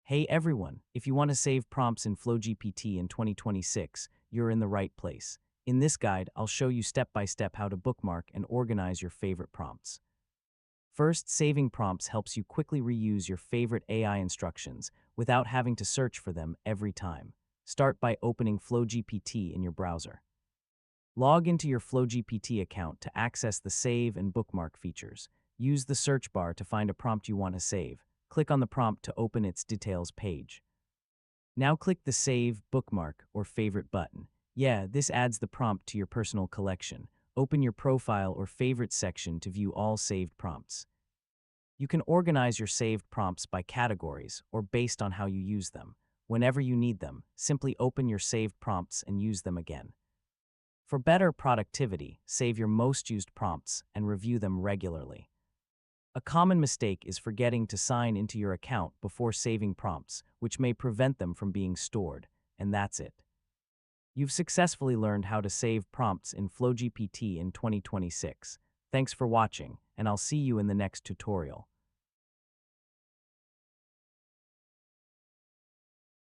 Hey everyone, if you want to save prompts in FlowGPT in 2026, you're in the right place. In this guide, I'll show you step by step how to bookmark and organize your favorite prompts. First, saving prompts helps you quickly reuse your favorite AI instructions without having to search for them every time. Start by opening FlowGPT in your browser. Log into your FlowGPT account to access the Save and Bookmark features. Use the search bar to find a prompt you want to save. Click on the prompt to open its details page. Now click the Save, Bookmark, or Favorite button. Yeah, this adds the prompt to your personal collection. Open your profile or favorites section to view all saved prompts. You can organize your saved prompts by categories or based on how you use them. Whenever you need them, simply open your saved prompts and use them again. For better productivity, save your most used prompts and review them regularly. A common mistake is forgetting to sign into your account before saving prompts, which may prevent them from being stored, and that's it. You've successfully learned how to save prompts in FlowGPT in 2026. Thanks for watching, and I'll see you in the next tutorial.